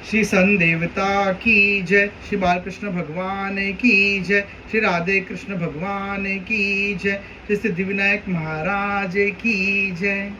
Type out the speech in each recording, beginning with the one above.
श्री सन देवता की जय, श्री बालकृष्ण भगवान की जय, श्री राधे कृष्ण भगवान की जय, श्री सिद्धिविनायक महाराज की जय।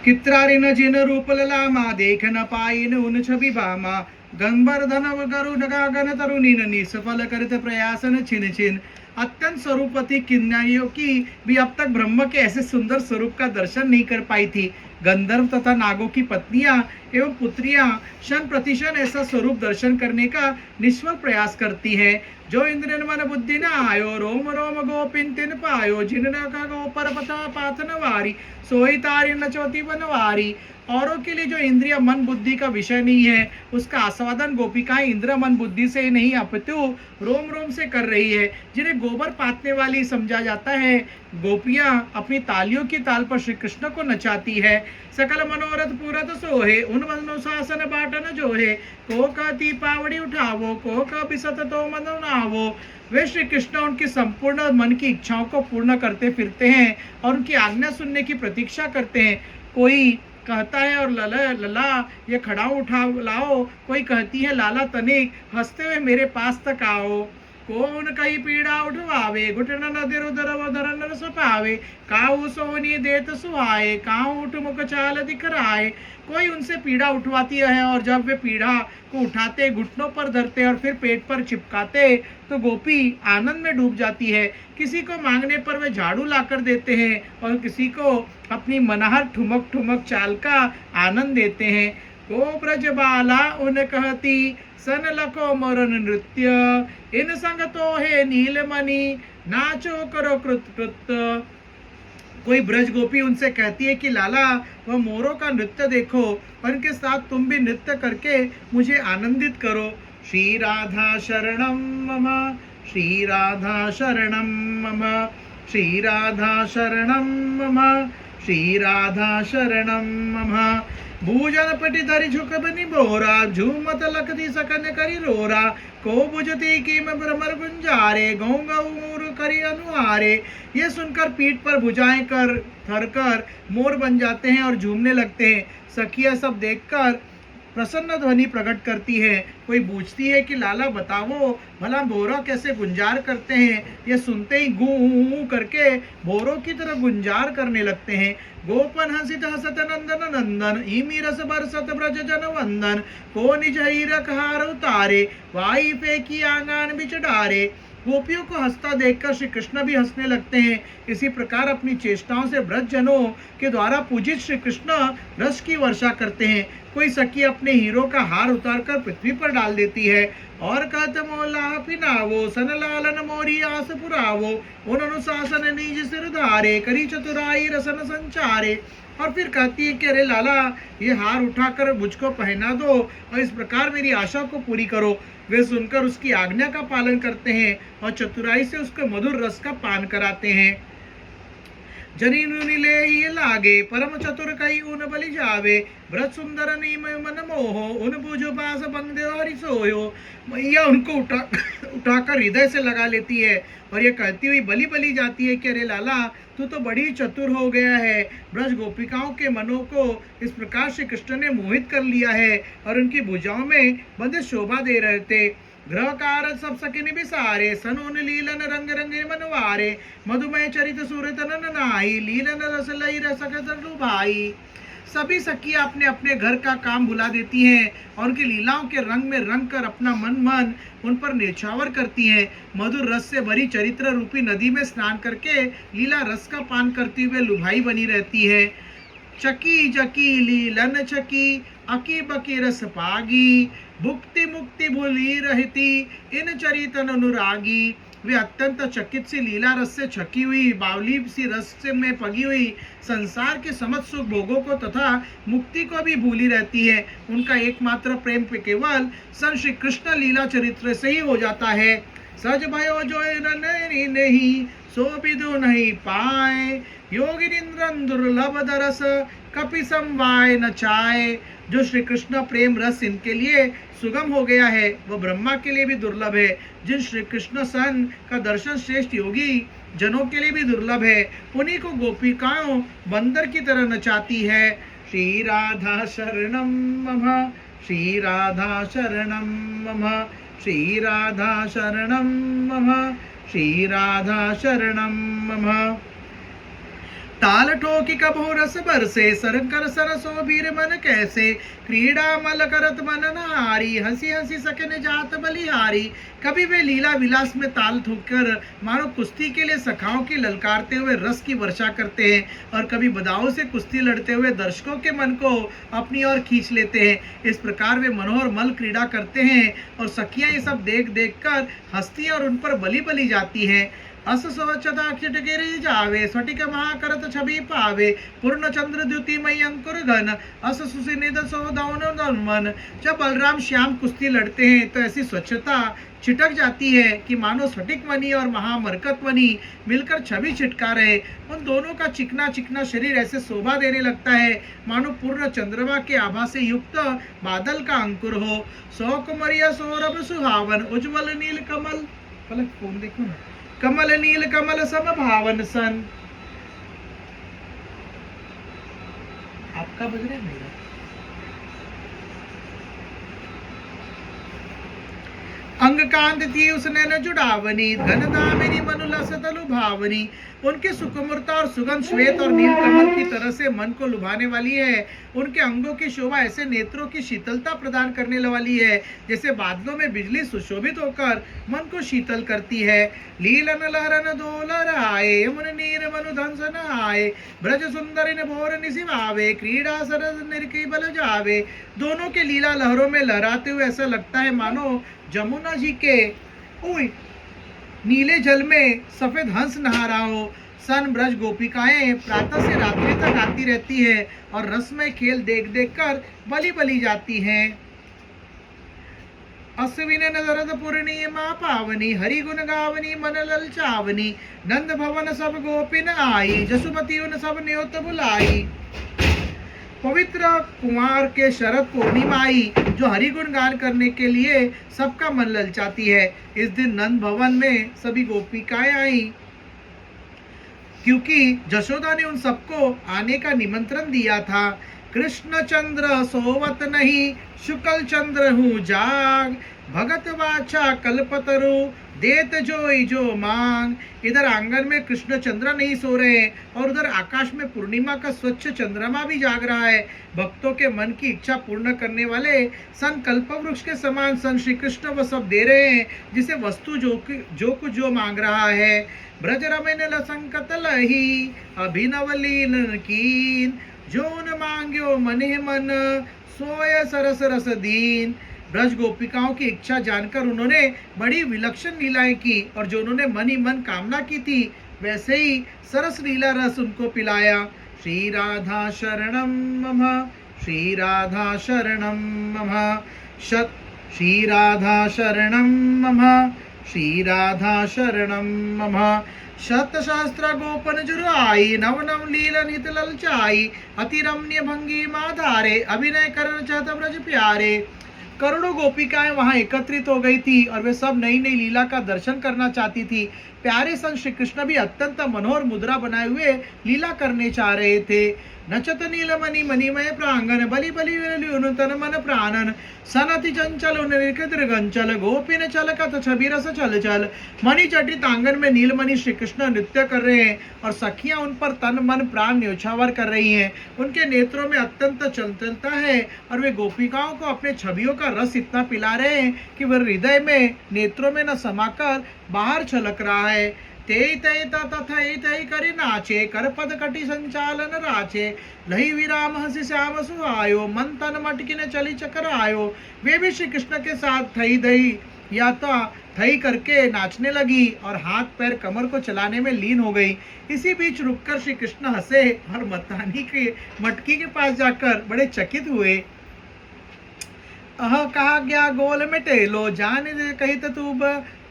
कित्रारिन जिन रूप ललामा, देख न पाइन उन छवि भामा, गंबरधन गरुड़ गगन तरुणीन, निसफल करत प्रयासन छिन छिन। अत्यंत स्वरूपति किन्नरियों की भी अब तक ब्रह्म के ऐसे सुंदर स्वरूप का दर्शन नहीं कर पाई थी। गंधर्व तथा नागों की पत्नियां एवं पुत्रियां क्षण प्रतिक्षण ऐसा स्वरूप दर्शन करने का निष्फल प्रयास करती हैं। जो इंद्रियन मन बुद्धि न आयो, रोम रोम गोपिन तिन पायो, जिन का गो पर पता पाथन वारी, सोई तारी नचोती बनवारी। औरों के लिए जो इंद्रिय मन बुद्धि का विषय नहीं है, उसका आस्वादन गोपिकाएं इंद्र मन बुद्धि से नहीं अपितु रोम रोम से कर रही है। जिन्हें गोबर पातने वाली समझा जाता है, गोपियां अपनी तालियों की ताल पर श्री कृष्ण को नचाती है। सकल मनोरथ पूरत सोहे, उन अनुशासन बाटन जोहे, को कहती पावड़ी उठावो, को का बिसत तो मन नावो। वे श्री कृष्ण उनकी संपूर्ण मन की इच्छाओं को पूर्ण करते फिरते हैं और उनकी आज्ञा सुनने की प्रतीक्षा करते हैं। कोई कहता है और लला लला ये खड़ा उठा लाओ, कोई कहती है लाला तनिक हंसते हुए मेरे पास तक आओ। कौन कई पीड़ा उठवावे, घुटन नदर उदर धरन सपावे, काऊ सोनी देत सुहाए, काऊ उठ मुख चाल दिखराए। कोई उनसे पीड़ा उठवाती है और जब वे पीड़ा को उठाते, घुटनों पर धरते और फिर पेट पर चिपकाते तो गोपी आनंद में डूब जाती है। किसी को मांगने पर वे झाड़ू लाकर देते हैं और किसी को अपनी मनहर ठुमक ठुमक चाल का आनंद देते हैं। को ब्रज बाला उन कहती, सन लको मरन नृत्य, इन संग तो है नीलमणि, नाचो करो कृत कृत। कोई ब्रज गोपी उनसे कहती है कि लाला वह मोरों का नृत्य देखो और इनके साथ तुम भी नृत्य करके मुझे आनंदित करो। श्री राधा शरणम मम, श्री राधा शरणम मम, श्री राधा शरणम मम, श्री राधा शरणम मम। भूजन पटी धरि झुक बनी बोरा, झूमत लखती सकन करी रोरा, को बुझती की मैं भ्रमर गुंजारे, गौ गौ मोर करी अनुहारे। ये सुनकर पीठ पर भुजाएं कर थर कर मोर बन जाते हैं और झूमने लगते हैं। सखियां सब देखकर प्रसन्न ध्वनि प्रकट करती है। कोई पूछती है कि लाला बताओ भला भोरा कैसे गुंजार करते हैं। ये सुनते ही गू करके भोरों की तरह गुंजार करने लगते हैं। गोपन हंसित हसत नंदन नंदन, ईमी रस बरसत ब्रज जन वंदन, को निज हीरक हार उतारे, वाई फेंकी आंगन बिच डारे। गोपियों को हंसता देखकर श्री कृष्ण भी हंसने लगते हैं। इसी प्रकार अपनी चेष्टाओं से ब्रज जनों के द्वारा पूजित श्री कृष्ण रस की वर्षा करते हैं। कोई सखी अपने हीरो का हार उतारकर पृथ्वी पर डाल देती है और कहते मोला पिनावो, सन लालन मोरी आस पुरावो, उन अनुशासन निज सिर धारे, करी चतुराई रसन संचारे। और फिर कहती है कि अरे लाला ये हार उठाकर मुझको पहना दो और इस प्रकार मेरी आशा को पूरी करो। वे सुनकर उसकी आज्ञा का पालन करते हैं और चतुराई से उसको मधुर रस का पान कराते हैं। जनी नुनि ले ये लागे, परम चतुर कई उन बलि जावे, व्रत सुंदर नीम मन मोहो, उन बुझो पास बंदे और सोयो। मैया उनको उठाकर हृदय से लगा लेती है और ये कहती हुई बलि बलि जाती है कि अरे लाला तू तो बड़ी चतुर हो गया है। ब्रज गोपिकाओं के मनों को इस प्रकार श्री कृष्ण ने मोहित कर लिया है और उनकी भुजाओं में बंदे शोभा दे रहे थे। ग्रह कार सब सकिन बिसारे, सनोन लीलन रंग रंगे मनवारे, मधुमय चरित सूरत नन नाई, लीलन रस लई रसक भाई। सभी सखियां अपने अपने घर का काम भुला देती हैं और उनकी लीलाओं के रंग में रंग कर अपना मन उन पर न्यौछावर करती हैं। मधुर रस से भरी चरित्र रूपी नदी में स्नान करके लीला रस का पान करती हुए लुभाई बनी रहती है। चकी जकी लीलन चकी, अकी बकी रस पागी, भुक्ति मुक्ति भूली रहती, इन चरितन अनुरागी। वे अत्यंत चकित सी लीला रस से छकी हुई, बावली सी रस से में पगी हुई संसार के समस्त सुख भोगों को तथा मुक्ति को भी भूली रहती है। उनका एकमात्र प्रेम केवल सन श्री कृष्ण लीला चरित्र से ही हो जाता है। सज भयो जो नहीं, सो विदु नहीं पाए, योगिनिंद्रन दुर्लभ दरस, कपि समवाय न चाय, जो श्री कृष्ण प्रेम रस इनके लिए सुगम हो गया है वह ब्रह्मा के लिए भी दुर्लभ है। जिन श्री कृष्ण सन का दर्शन श्रेष्ठ योगी जनों के लिए भी दुर्लभ है, उन्हीं को गोपिकाओं बंदर की तरह नचाती है। श्री राधा शरणम मम, श्री राधा शरणम मम, श्री राधा शरणम मम, श्री राधा शरणम मम। ताल ठोकी कबो रस बरसे, सरकर सरसो बीर मन कैसे, क्रीड़ा मल करत मन नहारी, हंसी हंसी सके जात बलिहारी। कभी वे लीला विलास में ताल ठोकर मानो कुश्ती के लिए सखाओं की ललकारते हुए रस की वर्षा करते हैं, और कभी बदाओं से कुश्ती लड़ते हुए दर्शकों के मन को अपनी ओर खींच लेते हैं। इस प्रकार वे मनोहर मल क्रीड़ा करते हैं और सखियां ये सब देख देख कर हंसती हैं और उन पर बली बली जाती हैं। अस स्वच्छता गिरी जावे, स्फटिक महाकरत छवि पावे, पूर्ण चंद्र द्युति मई अंकुर घन, अस सुसिनिध सौदौन मन। जब बलराम श्याम कुश्ती लड़ते हैं तो ऐसी स्वच्छता छिटक जाती है कि मानो स्फटिक मणि और महामरकत मणि मिलकर छवि छिटका रहे। उन दोनों का चिकना चिकना शरीर ऐसे शोभा देने लगता है मानो पूर्ण चंद्रमा के आभा से युक्त बादल का अंकुर हो। सौ कुमरिया सौरभ सुहावन, उज्ज्वल नील कमल, पलक फोन देखो ना, कमल नील कमल सम भावन सन। आपका बज रहा है मेरा? अंग कांत थी उसने न जुड़ावनी, धन दामिनी मनुलस तलु भावनी। उनकी सुकुमरता और सुगंध श्वेत और नील कमल की तरह से मन को लुभाने वाली है। उनके अंगों की शोभा ऐसे नेत्रों की शीतलता प्रदान करने वाली है जैसे बादलों में बिजली सुशोभित होकर मन को शीतल करती है। लीलन लहरन दोलर आए, यमुन नीर मनु धंसन आए, ब्रज सुंदरी न भोर निशिवावे, क्रीड़ा सरस निरकी बल जावे। दोनों के लीला लहरों में लहराते हुए ऐसा लगता है मानो जमुना जी के नीले जल में सफेद हंस नहा रहा हो। सन ब्रज गोपिकाएं प्रातः से रात्रि तक आती रहती है और रसमय खेल देख देख कर बली बली जाती हैं। अश्विन नजरद पूर्णिमा पावनी, हरि गुण गावनी मन ललचावनी, नंद भवन सब गोपिन आई, जसुमती उन सब न्योत बुलाई। पवित्र कुमार के शरद पूर्णिमा आई जो हरिगुण गान करने के लिए सबका मन ललचाती है। इस दिन नंद भवन में सभी गोपिकाएं आई क्योंकि जशोदा ने उन सबको आने का निमंत्रण दिया था। कृष्ण चंद्र सोवत नहीं, शुक्ल चंद्र हूँ जाग, भगत वाचा कल्पतरु, देत जोई जो मांग। इधर आंगन में कृष्ण चंद्र नहीं सो रहे और उधर आकाश में पूर्णिमा का स्वच्छ चंद्रमा भी जाग रहा है। भक्तों के मन की इच्छा पूर्ण करने वाले सन कल्प वृक्ष के समान सन श्री कृष्ण वह सब दे रहे हैं जिसे वस्तु जो कुछ जो मांग रहा है। ब्रज रमन लसंकत लही, अभिनव लीलन कीन, जो न मांग्यो मने मन, सोय सरस रस दीन। ब्रज गोपिकाओं की इच्छा जानकर उन्होंने बड़ी विलक्षण लीलाएं की और जो उन्होंने मन ही मन कामना की थी वैसे ही सरस लीला रस उनको पिलाया। श्री राधा शरणम मम, श्री राधा शरणम मम, श्री राधा शरणम मम, श्री राधा शरणम मम। शत शास्त्र गोपन जुराई, नव नव लीलन हित ललचाई, अति रमणीय भंगी माधारे, अभिनय करण चाहत ब्रज प्यारे। करोड़ों गोपिकाएं वहां एकत्रित हो गई थी और वे सब नई नई लीला का दर्शन करना चाहती थी। प्यारे संत श्री कृष्ण भी अत्यंत मनोहर मुद्रा बनाए हुए लीला करने चाह रहे थे। नचत नीलमणि मणिमय प्रांगण, बलि बलि तन मन प्राणन, सनति चंचल निर्गंचल, गोपिन चल कथ छवि रस चल चल। मणि चटित आंगन में नीलमणि श्री कृष्ण नृत्य कर रहे हैं और सखियां उन पर तन मन प्राण न्योछावर कर रही हैं। उनके नेत्रों में अत्यंत चंचलता है और वे गोपिकाओं को अपने छवियों का रस इतना पिला रहे हैं कि वह हृदय में नेत्रों में न समाकर बाहर छलक रहा है। तेई तई तथई तई करि नाचे, कर पद कटि संचालन राचे, लही विराम हंसी श्याम सुहायो, मन तन मटकी न चली चकर आयो। वे भी श्री कृष्ण के साथ थई दई या तो थई करके नाचने लगी और हाथ पैर कमर को चलाने में लीन हो गई। इसी बीच रुककर श्री कृष्ण हंसे और मतानी के मटकी के पास जाकर बड़े चकित हुए। अह कहा गया गोल में टेलो, जान कही तूब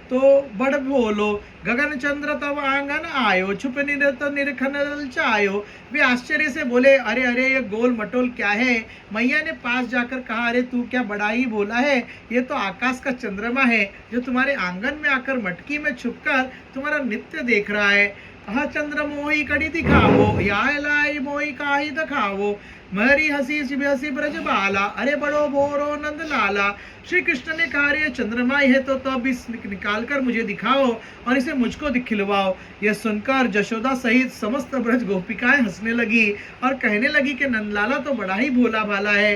तो बड़ भोलो, गगन चंद्र तब आंगन आयो, छुप निरत निरखन ललचायो। वे आश्चर्य से बोले, अरे अरे ये गोल मटोल क्या है? मैया ने पास जाकर कहा, अरे तू क्या बड़ा ही भोला है, ये तो आकाश का चंद्रमा है जो तुम्हारे आंगन में आकर मटकी में छुपकर तुम्हारा नृत्य देख रहा है। कहा, चंद्र मोही कड़ी दिखावो, या लाई मोही काही दिखावो, मरी हसी हसी ब्रज बाला, अरे बड़ो भोरो नंद लाला। श्री कृष्ण ने कहा, ये चंद्रमा ही है तो अब इस निकाल कर मुझे दिखाओ और इसे मुझको खिलवाओ। यह सुनकर जशोदा सहित समस्त ब्रज गोपिकाएं हंसने लगी और कहने लगी कि नंदलाला तो बड़ा ही भोला भाला है।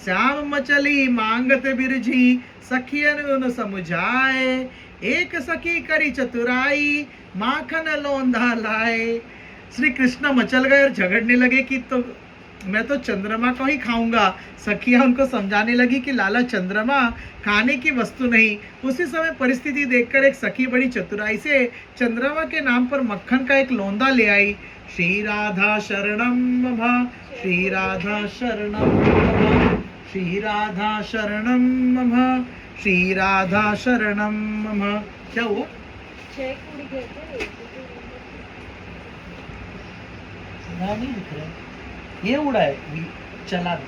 श्याम मचली मांगत बिरझी, सखियन उन समुझाए, एक सखी करी चतुराई, माखन लोंधा लाए। श्री कृष्ण मचल गए और झगड़ने लगे कि तो मैं तो चंद्रमा को ही खाऊंगा। सखियां उनको समझाने लगी कि लाला चंद्रमा खाने की वस्तु नहीं। उसी समय परिस्थिति देखकर एक सखी बड़ी चतुराई से चंद्रमा के नाम पर मक्खन का एक लोंदा ले आई। श्री राधा शरणम मम, श्री राधा शरणम मम, श्री राधा शरणम मम, श्री राधा शरणम मम। क्या हुआ? नहीं दिख रहा, ये उड़ा है, चला।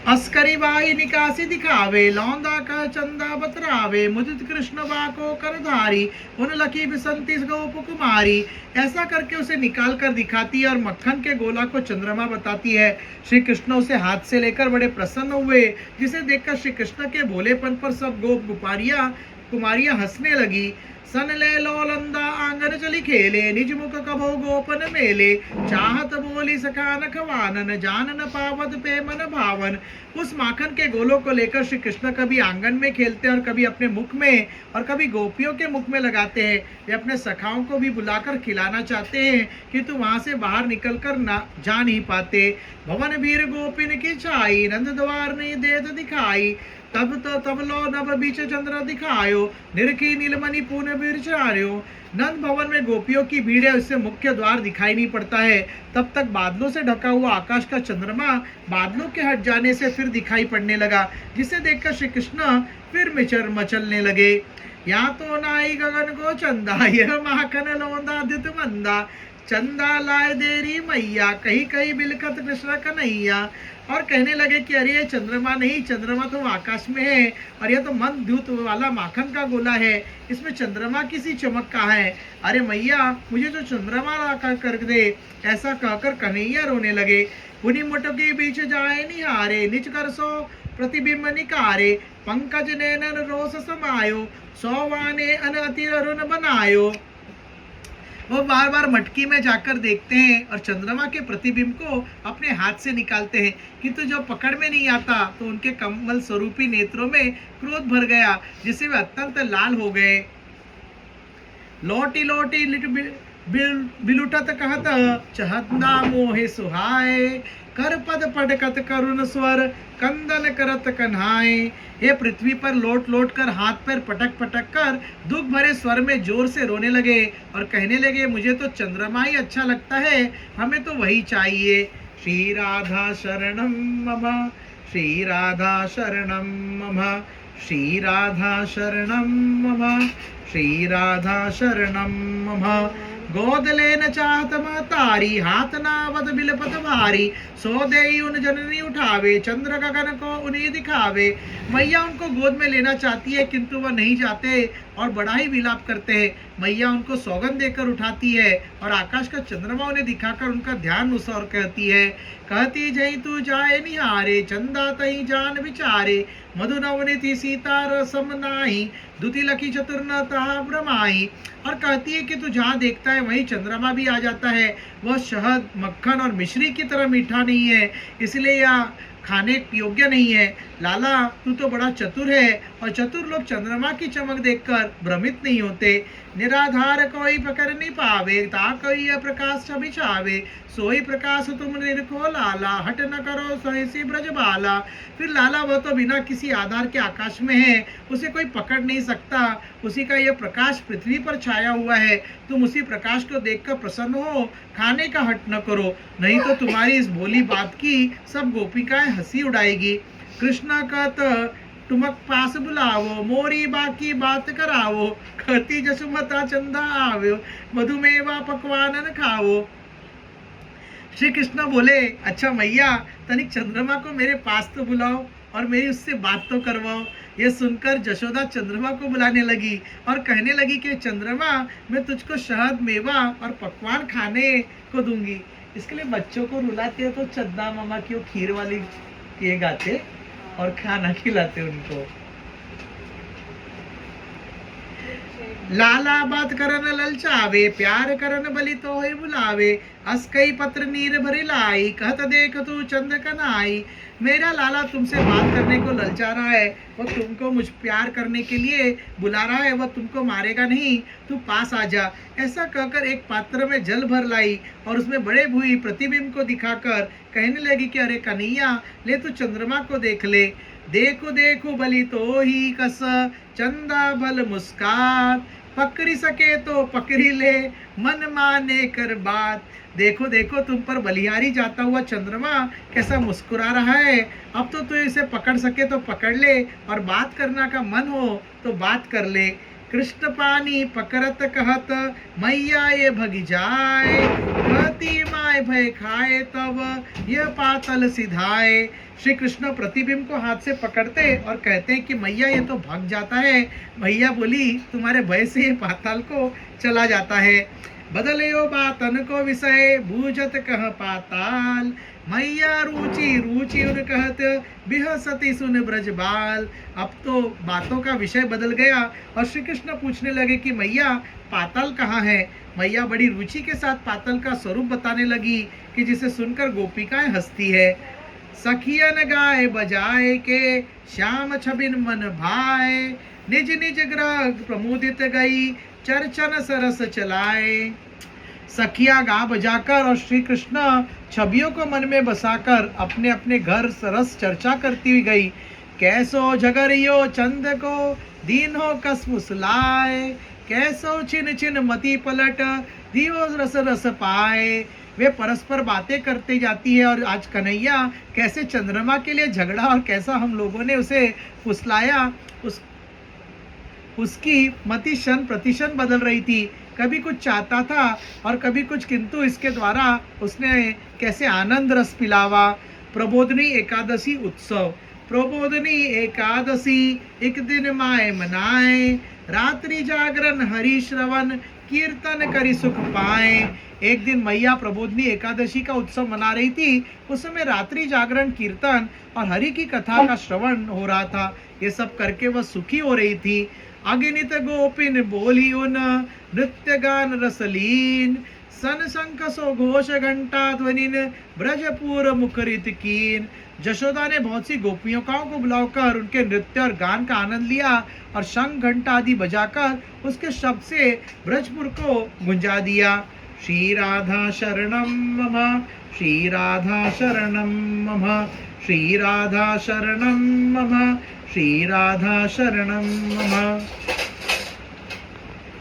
अस्करी बाई निकासी दिखावे, लौंदा का चंदा बतरावे, मुदित कृष्ण बाको करधारी, उन लकी बिसंती गोप कुमारी। ऐसा करके उसे निकाल कर दिखाती है और मक्खन के गोला को चंद्रमा बताती है। श्री कृष्ण उसे हाथ से लेकर बड़े प्रसन्न हुए, जिसे देखकर श्री कृष्ण के भोलेपन पर सब गोप कुमारियां हंसने लगी। सन ले लोलंदा आंगन चली खेले, निज मुख कभो गोपन मेले, चाहत बोली सखा न खवानन, जान न पावत पे मन भावन। उस माखन के गोलों को लेकर श्री कृष्ण कभी आंगन में खेलते हैं और कभी अपने मुख में और कभी गोपियों के मुख में लगाते हैं। वे अपने सखाओं को भी बुलाकर खिलाना चाहते हैं किंतु वहां से बाहर निकलकर ना जा नहीं पाते। भवन वीर गोपिन की छाई, नंद द्वार नहीं देत दिखाई, तब लो नभ बीच चंद्र दिखायो, निरखी नीलमणि पुन बिरचार्यो। नंद भवन में गोपियों की भीड़ है, उससे मुख्य द्वार दिखाई नहीं पड़ता है। तब तक बादलों से ढका हुआ आकाश का चंद्रमा बादलों के हट जाने से फिर दिखाई पड़ने लगा, जिसे देखकर श्री कृष्ण फिर मचलने लगे। या तो नाई गगन को चंदा, यह माखन लोंदा दित मंदा, चंदा लाए देरी मैया, कहीं कहीं बिलखत कृष्ण कन्हैया। और कहने लगे कि अरे ये चंद्रमा नहीं, चंद्रमा तो आकाश में है और यह तो मंद द्युत वाला माखन का गोला है, इसमें चंद्रमा किसी चमक का है। अरे मैया, मुझे तो चंद्रमा ला कर दे। ऐसा कहकर कन्हैया रोने लगे। उन्हीं मुठों के बीच जाए निहारे, निज कर सो प्रतिबिंब निकारे, पंकज नैनन रोष समायो, सौवाने अन अति अरुण बनायो। वो बार बार मटकी में जाकर देखते हैं और चंद्रमा के प्रतिबिंब को अपने हाथ से निकालते हैं, किंतु जब पकड़ में नहीं आता तो उनके कमल स्वरूपी नेत्रों में क्रोध भर गया, जिससे वे अत्यंत लाल हो गए। लोटी लोटी बिलुटत कहत, चहतना मोहे सुहाए, कर पद पडकत करुण स्वर, कंदन करत कन्हाए। ये पृथ्वी पर लोट लोट कर हाथ पैर पटक पटक कर दुख भरे स्वर में जोर से रोने लगे और कहने लगे, मुझे तो चंद्रमा ही अच्छा लगता है, हमें तो वही चाहिए। श्री राधा शरणम मम, श्री राधा शरणम मम, श्री राधा शरणम मम, श्री राधा शरणम मम। गोद लेन चाहत महतारी, हाथ नावत बिलपत भारी, सो देई उन जननी उठावे, चंद्र गगन को उन्हें दिखावे। मैया उनको गोद में लेना चाहती है किंतु वह नहीं जाते और बड़ा ही विलाप करते हैं। मैया उनको सौगंध देकर उठाती है और आकाश का चंद्रमा उन्हें दिखाकर उनका ध्यान उस और कहती है। कहती जई तू जाए निहारे, चंदा तई जान विचारे, मधु नवनीति सीता रसम नाही, दुति लकी चतुर्नता ब्रह्माई। और कहती है कि तू जहाँ देखता है वहीं चंद्रमा भी आ जाता है। वह शहद, मक्खन और मिश्री की तरह मीठा नहीं है, इसलिए यह खाने योग्य नहीं है। लाला, तू तो बड़ा चतुर है और चतुर लोग चंद्रमा की चमक देखकर भ्रमित नहीं होते। निराधार कोई पकड़ नहीं पावे, ता कोई प्रकाश छवि छावे, सोई प्रकाश तुम निरखो लाला, हट न करो सहसी ब्रज बाला। फिर लाला, वह तो बिना किसी आधार के आकाश में है, उसे कोई पकड़ नहीं सकता, उसी का यह प्रकाश पृथ्वी पर छाया हुआ है। तुम उसी प्रकाश को देखकर प्रसन्न हो, खाने का हट न करो, नहीं तो तुम्हारी इस भोली बात की सब गोपिकाएं हंसी उड़ाएगी। कृष्ण कहत तुमक पास बुलावो, मोरी बाकी बात करावो, कहती जसुमता चंदा आवो, मधुमेवा पकवानन खावो। श्री कृष्ण बोले, अच्छा मैया, तनिक चंद्रमा को मेरे पास तो बुलाओ और मेरी उससे बात तो करवाओ। ये सुनकर जशोदा चंद्रमा को बुलाने लगी और कहने लगी कि चंद्रमा, मैं तुझको शहद, मेवा और पकवान खाने को दूंगी। इसके लिए बच्चों को रुलाते हो तो चंदा मामा की वो खीर वाली ये गाते और खाना खिलाते उनको। लाला बात करन ललचावे, प्यार करन बलि तो ही बुलावे, अस कई पत्र नीर भरी लाई, कहत देख तू चंद कनाई। मेरा लाला तुमसे बात करने को ललचा रहा है, वो तुमको मुझ प्यार करने के लिए बुला रहा है, वो तुमको मारेगा नहीं, तू पास आ जा। ऐसा कहकर एक पात्र में जल भर लाई और उसमें बड़े भूई प्रतिबिंब को दिखाकर कहने लगी कि अरे कन्हैया, ले तू चंद्रमा को देख ले। देखो देखो बलि तो ही कस, चंदा भल मुस्कान, पकड़ी सके तो पकड़ी ले, मन माने कर बात। देखो देखो तुम पर बलिहारी जाता हुआ चंद्रमा कैसा मुस्कुरा रहा है। अब तो तू इसे पकड़ सके तो पकड़ ले और बात करना का मन हो तो बात कर ले। कृष्ण पानी पकड़त कहत, मैया ये भगी जाए, कहती माय भय खाए तब यह पातल सिधाए। श्री कृष्ण प्रतिबिंब को हाथ से पकड़ते और कहते हैं कि मैया ये तो भाग जाता है। मैया बोली, तुम्हारे भय से ये पाताल को चला जाता है। बदलियो बातन को विषय, बूझत कह पाताल, मैया रुचि रुचि उन कहत, बिहसती सुन ब्रजबाल। अब तो बातों का विषय बदल गया और श्री कृष्ण पूछने लगे कि मैया पाताल कहाँ है। मैया बड़ी रुचि के साथ पाताल का स्वरूप बताने लगी कि जिसे सुनकर गोपिकाएं हंसती है। सखियन गाय बजाए के, श्याम छबिन मन भाए, निज निज ग्रह प्रमुदित गई, चर्चन सरस चलाए। सखिया गा बजाकर और श्री कृष्ण छवियों को मन में बसाकर अपने अपने घर सरस चर्चा करती हुई गई। कैसो झगरियो चंद को, दीनो कस फुसलाए, कैसो छिन छिन मति पलट, दियो रस रस पाए। वे परस्पर बातें करते जाती है और आज कन्हैया कैसे चंद्रमा के लिए झगड़ा और कैसा हम लोगों ने उसे फुसलाया। उसकी मति क्षण प्रतिक्षण बदल रही थी, कभी कुछ चाहता था और कभी कुछ, किंतु इसके द्वारा उसने कैसे आनंद रस पिलावा। प्रबोधनी एकादशी उत्सव। प्रबोधनी एकादशी एक दिन माय मनाए, रात्रि जागरण हरि श्रवण, कीर्तन करी सुख पाए। एक दिन मैया प्रबोधनी एकादशी का उत्सव मना रही थी। उस समय रात्रि जागरण, कीर्तन और हरि की कथा का श्रवण हो रहा था। ये सब करके वह सुखी हो रही थी। अगिनित गोपिन बोली उन, नृत्य गान रसलीन, सन शंख सो घोष घंटा ध्वनिन, ब्रजपुर मुखरित कीन। जशोदा ने बहुत सी गोपियों को बुलाकर उनके नृत्य और गान का आनंद लिया और शंख घंटा आदि बजाकर उसके शब्द से ब्रजपुर को गुंजा दिया। श्री राधा शरणम मम, श्री राधा शरणम मम, श्री राधा शरणम मम, श्री राधा शरणम मम।